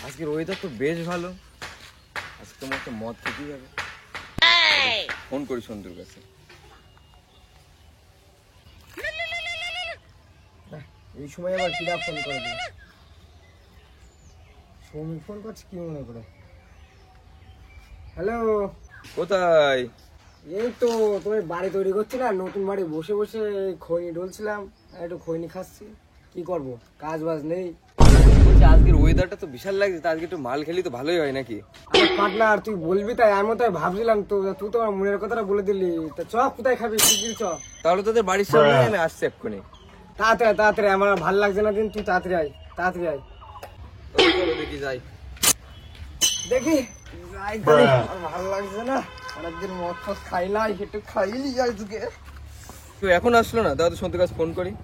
আজকের ওয়েদার তো বেশ ভালো, আজকে তোমার তো মদ খেতেই হবে। ফোন করি সন্তুর কাছে। এই সময় আবার কিরা ফোন করে দেবে? সৌমিক ফোন করছে কি মনে করে? হ্যালো, কোথায়? এই তো তোমার বাড়ি তৈরি করছি না, নতুন বাড়ি, বসে বসে খৈনি ডলছিলাম, একটু খৈনি খাচ্ছি। কি করব, কাজ বাজ নেই। আজকের ওয়েদারটা তো বিশাল লাগছে, তা আজকে একটু মাল খেলি তো ভালোই হয় নাকি? পার্টনার তুই বলবি তাই আমি তাই ভাবছিলাম, তো তুই তো আমার মনের কথাটা বলে দিলি। তা চ, কোথায় খাবি? শিগগির চ। তাহলে তোদের বাড়ির সামনে আমি আসছি এক্ষুনি। তাড়াতাড়ি তাড়াতাড়ি, আমার ভালো লাগছে না দিন, তুই তাড়াতাড়ি আয়, তাড়াতাড়ি আয়। চলো দেখি যাই। দেখি যাই করি, আর ভালো লাগছে না, অনেকদিন মদ ফদ খাই নাই, একটু খাইলি যাই তোকে। তুই এখন আসলো না, দাদা সন্তুর কাছে ফোন করি।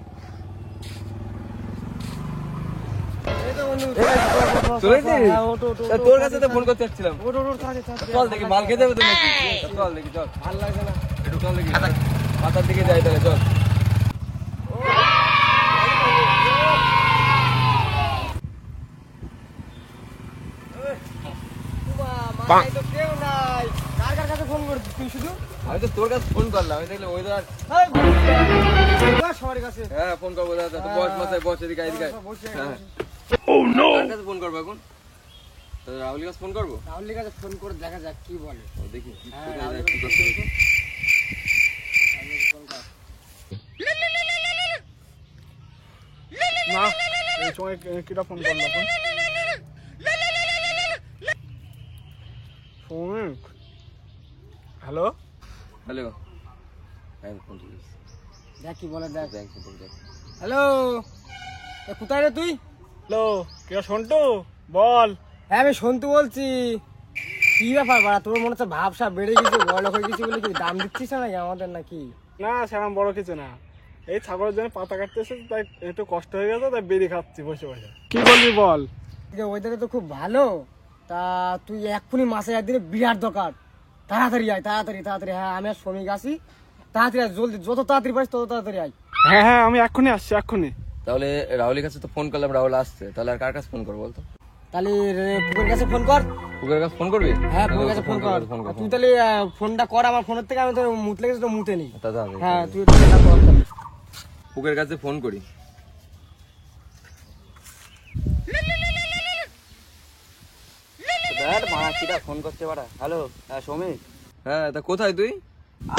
তোর কাছে তো ফোন করতে যাচ্ছিলাম। চল দেখি মাল খেতে হবে তো নাকি? চল দেখি, চল। ভালো লাগছে না, একটু চল দেখি, মাথার দিকে যাই তাহলে, চল। কেউ নাই, কার কার কাছে ফোন করছিস তুই শুধু? আমি তো তোর কাছে ফোন করলাম, আমি দেখলে ওয়েদার। সবার কাছে হ্যাঁ ফোন করবো দাদা, বস মাথায় বস, এদিকে এদিকে। হ্যাঁ কার কাছে ফোন করবো এখন? রাহুলের কাছে ফোন করবো। রাহুলের কাছে ফোন করে দেখা যাক কি বলে। দেখি না, এই সময় কিটা ফোন করলো এখন? ফোন, হ্যালো হ্যালো, হ্যাঁ ফোন করিস। দেখ কি বলে, দেখ। দেখ ফোন দেখ। হ্যালো, কোথায় রে তুই? হ্যালো, কে সন্টু? বল। হ্যাঁ আমি সন্তু বলছি। কি ব্যাপার বাড়া, তোর মনে হচ্ছে ভাবসাব বেড়ে গেছে, বড় হয়ে গেছি বলে কি দাম দিচ্ছিস না নাকি আমাদের নাকি? না সেরকম বড় কিছু না, এই ছাগলের জন্য পাতা কাটতেছে, তাই একটু কষ্ট হয়ে গেছে, তাই বেরিয়ে খাচ্ছি বসে বসে। কি বলবি বল। ওয়েদারটা তো খুব ভালো, তা তুই এক্ষুনি মাসে একদিনে বিরাট দরকার, তাড়াতাড়ি আয়, তাড়াতাড়ি তাড়াতাড়ি। হ্যাঁ আমি আর শ্রমিক আছি, তাড়াতাড়ি আয়, জলদি, যত তাড়াতাড়ি পারিস তত তাড়াতাড়ি আয়। হ্যাঁ হ্যাঁ, আমি এক্ষুনি আসছি, এক্ষুনি। তাহলে রাহুলের কাছে তো ফোন করলাম, রাহুল আসছে, তাহলে আর কার কাছে ফোন করবো বলতো? তাহলে পুকুরের কাছে ফোন কর। পুকুরের কাছে ফোন করবি? হ্যাঁ পুকুরের কাছে ফোন কর। তুই তাহলে ফোনটা কর আমার ফোনের থেকে, আমি তো মুতলে গেছি তো মুতে নি। হ্যাঁ তুই ফোনটা কর তাহলে। পুকুরের কাছে ফোন করি। ফোন করছে বাড়া। হ্যালো, হ্যাঁ সৌমিক। হ্যাঁ তা কোথায় তুই?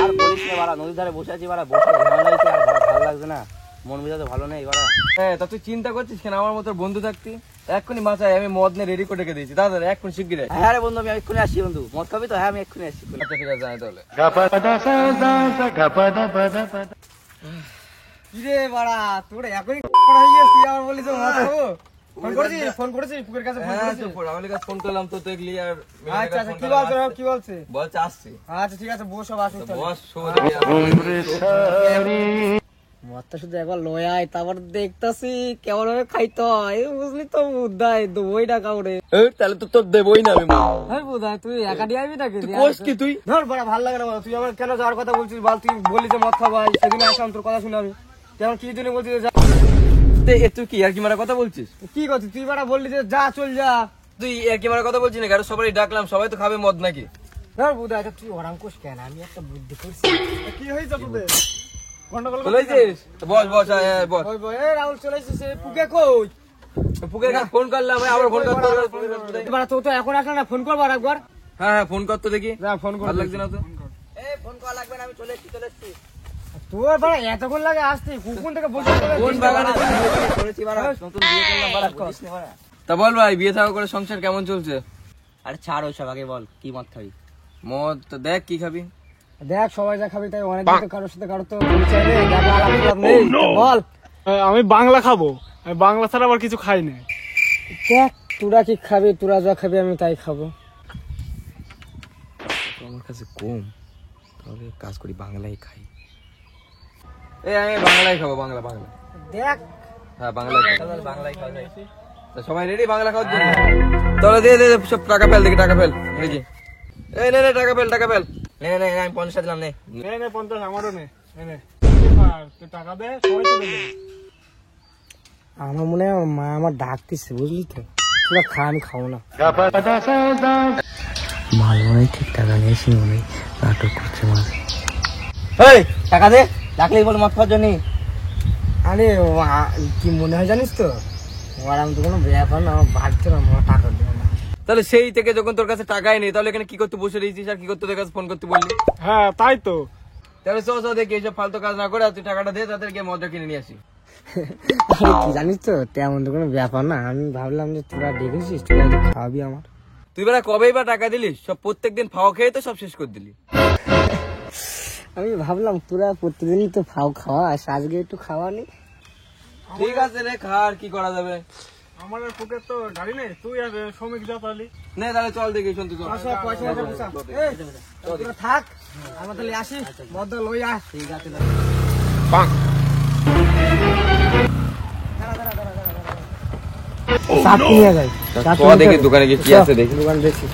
আর বলিস না বাড়া, নদীর ধারে বসে আছি বাড়া, বসে ঝামেলা হয়েছে, আর ভালো লাগছে না, মন মেজাজ ভালো নেই বাড়া। হ্যাঁ তা তুই চিন্তা করছিস কেন? আমার মতো বন্ধু থাকতি এক্ষুনি মাথায় আমি মদ নিয়ে রেডি করে রেখে দিয়েছি। দাদা এক্ষুনি শিগগির আয়। হ্যাঁ রে বন্ধু, আমি এক্ষুনি আসছি বন্ধু। মদ খাবি তো? হ্যাঁ আমি এক্ষুনি আসছি। আচ্ছা ঠিক আছে, আয় তাহলে। কিরে বাড়া, তোর এখনই হয়ে গেছিস, তুই আমার বলিস মদ খাবো? ফোন করেছিস? ফোন করেছিস পুকুরের কাছে? ফোন হ্যাঁ করেছিস? তো রাহুলের কাছে ফোন করলাম তো দেখলি, আর আচ্ছা আচ্ছা, কি বলছে রাহুল, কি বলছে? বলছে আসছি। আচ্ছা ঠিক আছে, বস, সব আসুক তাহলে। বস মদটা শুধু একবার লয় আয়, তারপর দেখতাছি কেমন ভাবে খাইতে হয়, বুঝলি তো? বুধাই দেবই না কাউরে। তাহলে তো তোর দেবই না আমি। হ্যাঁ বুধাই, তুই একা দিয়ে আবি নাকি? কোষ কি তুই? ধর বড় ভালো লাগে না বল, তুই আমার কেন যাওয়ার কথা বলছিস বল? তুই বললি যে মদ খাবো, সেদিন আসলাম তোর কথা শুনে আমি, তেমন কি জন্য বলছিস যা? তুই কি আর কি মারা কথা বলছিস? কি করছিস তুই? বাড়া বললি যে যা, চল যা। তুই আর কি মারা কথা বলছিস না? কারো সবাই ডাকলাম, সবাই তো খাবে মদ নাকি? ধর বুধাই, তুই ওরাম কোষ কেন? আমি একটা বুদ্ধি করছি। কি হয়েছে তোদের? গন্ডগোল বলেছিস? বস বস, আয় আয় বস। ওই বল, এই রাহুল চলে এসেছে, পুকে কই? পুকুরের কাছে ফোন করলাম, আবার ফোন করতে হবে। বাড়া তো এখন আসলে না, ফোন করবো আর একবার। হ্যাঁ হ্যাঁ ফোন করতে দেখি। যা ফোন কর। ভালো লাগছে না তো? এই ফোন করা লাগবে না, আমি চলে এসছি, চলে এসছি। তোর বাড়া এতক্ষণ লাগে আসতে, কুকুন থেকে বসে কোন বাগানে? করেছি বাড়া, নতুন বিয়ে করলাম বাড়া, বলিস না বাড়া। তা বল ভাই, বিয়ে থাকা করে সংসার কেমন চলছে? আরে ছাড় ওইসব, আগে বল কি মদ খাবি? মদ তো দেখ কি খাবি। দেখ সবাই যা খাবি তাই, অনেকদিন তো কারোর সাথে কারোর তো পরিচয় নেই, দেখা আলাপ নেই, তো বল। আমি বাংলা খাবো, আমি বাংলা ছাড়া আবার কিছু খাই না। দেখ তোরা কি খাবি, তোরা যা খাবি আমি তাই খাবো। আমার কাছে কম, তাহলে কাজ করি বাংলাই খাই। আমি বাংলাই খাবো, বাংলা বাংলা। দেখ হ্যাঁ বাংলাই খাই। বাংলায় খাওয়া যায়। তা সবাই রেডি বাংলা খাওয়ার জন্য? তাহলে দে দে দে, সব টাকা ফেল দেখি, টাকা ফেল দেখি। এই নে নে, টাকা ফেল, টাকা ফেল। নে নে, আমি 50 দিলাম, নে। নে 50, আমারও নে। তুই টাকা দে, সবাই তো দেবে। আমার মনে হয় আমার মা আমার ডাকতেছে, বুঝলি তো? তোরা খা, আমি খাবো না। মাল মনে হয় ঠিক টাকা নিয়েছি, মনে হয় নাটক করছে মাল। এই টাকা দে, ডাকলেই বল মদ খাওয়ার জন্য। আরে কি মনে হয় জানিস তো, ওর আমি তো কোনো ব্যাপার না, আমার বাড়িতে না, আমার টাকা দেবো না। তাহলে সেই থেকে যখন তোর কাছে টাকাই নেই, তাহলে এখানে কি করতে বসে রয়েছিস আর কি করতে তোর কাছে ফোন করতে বললি? হ্যাঁ তাই তো। তাহলে চল চল দেখি এইসব ফালতু কাজ না করে আর তুই টাকাটা দে, তাদের গিয়ে মদটা কিনে নিয়ে আসি। আরে কি জানিস তো, তেমন তো কোনো ব্যাপার না। আমি ভাবলাম যে তোরা ডেকেছিস, তোরা একটু খাওয়াবি আমার। তুই বেলা কবেই বা টাকা দিলিস? সব প্রত্যেকদিন ফাওয়া খেয়ে তো সব শেষ করে দিলি। আমি ভাবলাম তোরা প্রতিদিনই তো ফাও খাওয়াস, আজকে একটু খাওয়ানি। ঠিক আছে রে, খা, আর কি করা যাবে। আমার আর ফুকের তো গাড়ি নেই, তুই আর শ্রমিক যা তাহলে। নে তাহলে চল দেখি, শোন তুই চল। তোরা থাক, আমরা তাহলে আসি, মদ লই আয়। ঠিক আছে। সাত নিয়ে যাই, চ দেখি দোকানে গিয়ে কি আছে দেখি। দোকান দেখছি।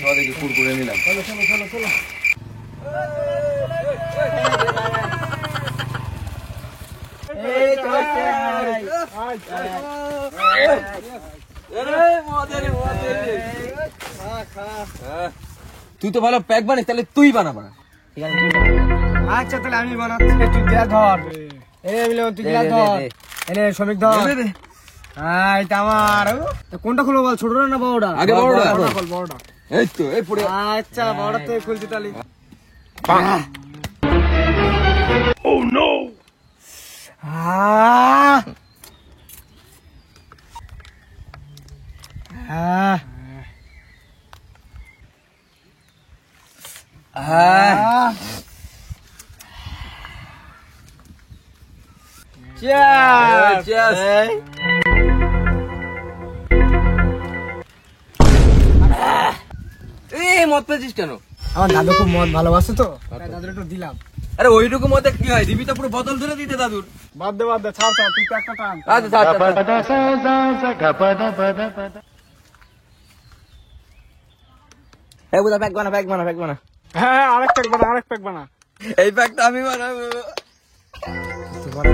চ দেখি কুরকুরে নিলাম। চলো চলো চলো চলো। এই তো তুই তো ভালো প্যাক বানিস, তাহলে তুই বানাবা। ঠিক আছে, আচ্ছা তাহলে আমি বানাচ্ছি। তুই গ্লাস ধর, তুই গ্লাস ধর, এনে শ্রমিক ধর। এইটা আমার। কোনটা খুলবো বল, ছোটটা না বড়টা? আগে বড়টা। বড়টা। এই তো এই পড়ে। আচ্ছা বড়টা থেকে খুলছি তাহলে। ও নো। এই মদ পেয়েছিস কেন? আমার দাদু খুব মদ ভালোবাসে তো, তাই দাদুর একটু দিলাম। আরে ওইটুকু মতে কি হয়, দিবি তো পুরো বোতল ধরে দিতে দাদুর। বাদ দে ছাড় ছাড়, তুই তো একটা টান। আচ্ছা এই বুঝা প্যাক বানা, প্যাক বানা, প্যাক বানা। হ্যাঁ আরেক প্যাক বানা, আরেক প্যাক বানা। এই প্যাকটা আমি বানাবো। তোমার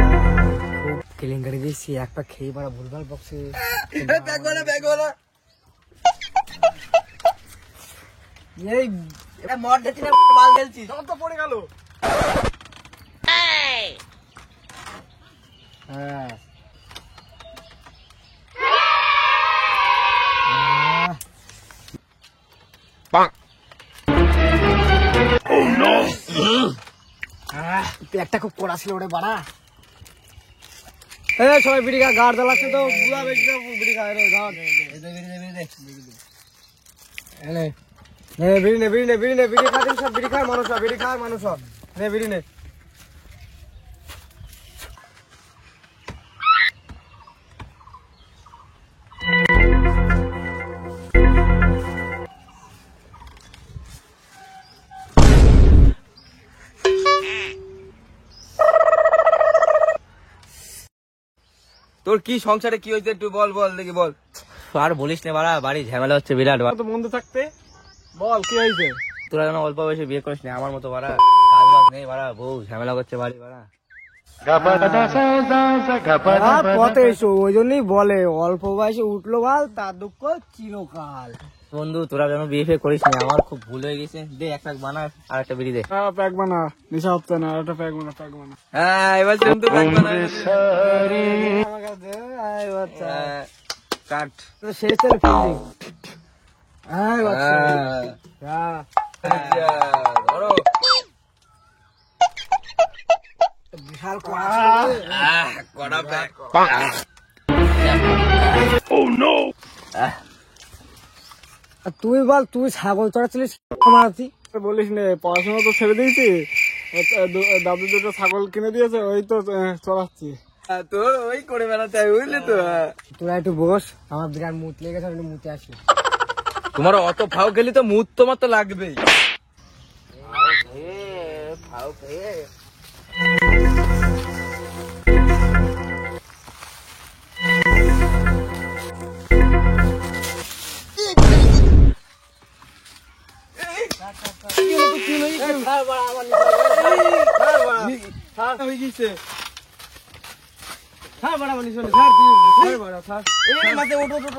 খুব কেলেঙ্কারি দিয়েছি, এক প্যাক খেয়ে বড় ভুলভাল বক্সে। প্যাক বানা, প্যাক বানা। এই এটা মদ দিচ্ছি না, মাল ঢেলছি। সব তো পড়ে গেল। হ্যাঁ একটা খুব কড়া ছিল ওটা বাড়া। সবাই বিড়ি খা, গাড় জ্বালাচ্ছে তো, বুড়া বেশি বিড়ি খায় রে, গাড়। বিড়ি নে, বিড়ি নে, বিড়ি নে, বিড়ি খাচ্ছেন সব, বিড়ি খায় মানুষ, বিড়ি খায় মানুষ। নে বিড়ি নে। তোর কি সংসারে কি হয়েছে একটু বল, বল দেখি বল। আর বলিস না বাড়া, বাড়ি ঝামেলা হচ্ছে বিরাট। তো বন্ধু থাকতে বল কি হয়েছে? তোরা যেন অল্প বয়সে বিয়ে করিস না আমার মতো বাড়া, কাজ বাজ নেই বাড়া, বউ ঝামেলা করছে বাড়ি বাড়া। পথে এসো, ওই জন্যই বলে অল্প বয়সে উঠলো ভাল, তার দুঃখ চিরকাল। বন্ধু তোরা যেন বিয়ে ফিয়ে করিস না, আমার খুব ভুল হয়ে গেছে। দে এক প্যাক বানা আর একটা বিড়ি দে। হ্যাঁ প্যাক বানা, নেশা হচ্ছে না, একটা প্যাক বানা, প্যাক বানা। হ্যাঁ এবার সেরকম তো প্যাক বানা। কাট। শেষ তাহলে ফিল্ডিং। ধরো। বিশাল কড়া। কড়া প্যাক। তুই বল, তুই ছাগল চড়াচ্ছিলিস মারাতি? বলিস নে, পড়াশোনা তো ছেড়ে দিয়েছি, দাদু দুটো ছাগল কিনে দিয়েছে, ওই তো চড়াচ্ছি। তোর ওই করে বেড়াতে হয় বুঝলি তো। তোরা একটু বস, আমার বিরাট মুত লেগেছে, একটু মুতে আসি। তোমার অত ফাও খেলি তো মুত তোমার তো লাগবেই। হ্যাঁ বড় মানি শোন স্যার তুই স্যার বড় স্যার এই মাঝে ওঠ ওঠ ওঠ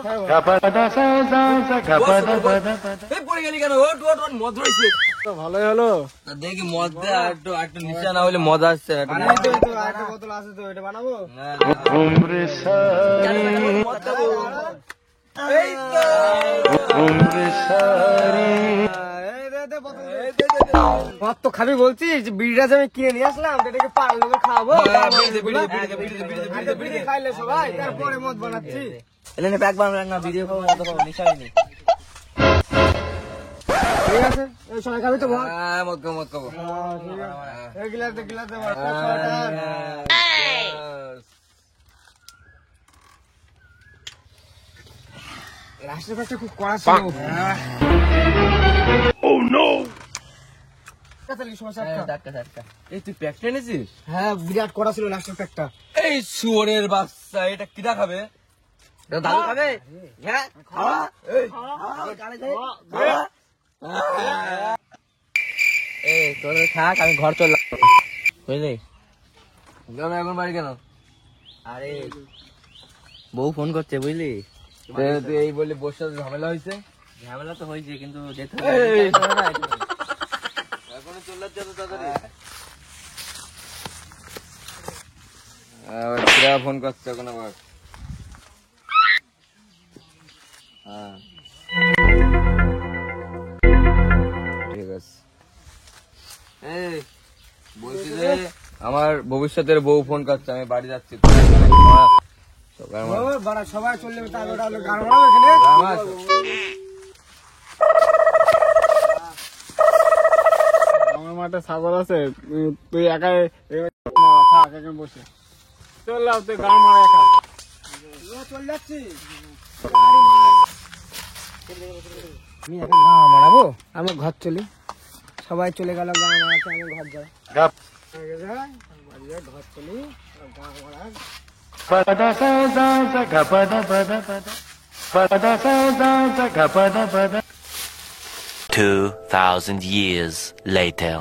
এই পড়ে গেলি কেন ওঠ ওঠ ওঠ মদ রইছে তো ভালোই হলো। দেখি মদ দে আর একটু নিশা না হলে মজা আসছে একটু আরে তো তো একটা বোতল আছে তো এটা বানাবো এই তো মদ তো খাবি বলছিস যে বিড়িটা যে আমি কিনে নিয়ে আসলাম এটাকে পাড়ার লোকে খাওয়াবো বিড়ি খাইলে সবাই তারপরে মদ বানাচ্ছি এলে প্যাক বানাবো না ভিডিও খাবো মতো খাবো নিশা হয়নি। ঠিক আছে এই সবাই খাবি তো বল হ্যাঁ মদ খাবো মদ খাবো এই গিলাস দে রাষ্ট্রের কাছে খুব কড়া ছিল এই তুই প্যাক টেনেছিস? হ্যাঁ বিরাট কড়া ছিল লাস্টের প্যাকটা এই শুয়োরের বাচ্চা এটা কিরা খাবে? এটা দাদু খাবে হ্যাঁ এই তোর থাক আমি ঘর চললাম বুঝলি। কেন এখন বাড়ি কেন? আরে বউ ফোন করছে বুঝলি। তুই এই বললি বসে ঝামেলা হয়েছে? ঝামেলা তো হয়েছে কিন্তু যেতে এই। হবে এখনো চলে যাচ্ছে তাড়াতাড়ি। ফোন করছে এখন আবার। হ্যাঁ ঠিক আছে। এই বলছি যে আমার ভবিষ্যতের বউ ফোন করছে, আমি বাড়ি যাচ্ছি। বড় সবাই চললে তার ওটা হলো গান বানাবো এখানে আমার মাঠে ছাগল আছে, তুই একাই থাক এখানে বসে। চল লাও তুই গান মারা একা। চল যাচ্ছি আমি এখন গান মারাবো। আমি ঘর চলি, সবাই চলে গেল গান মারাতে, আমি ঘর যাই ঘর চলি গান মারা 2,000 years later.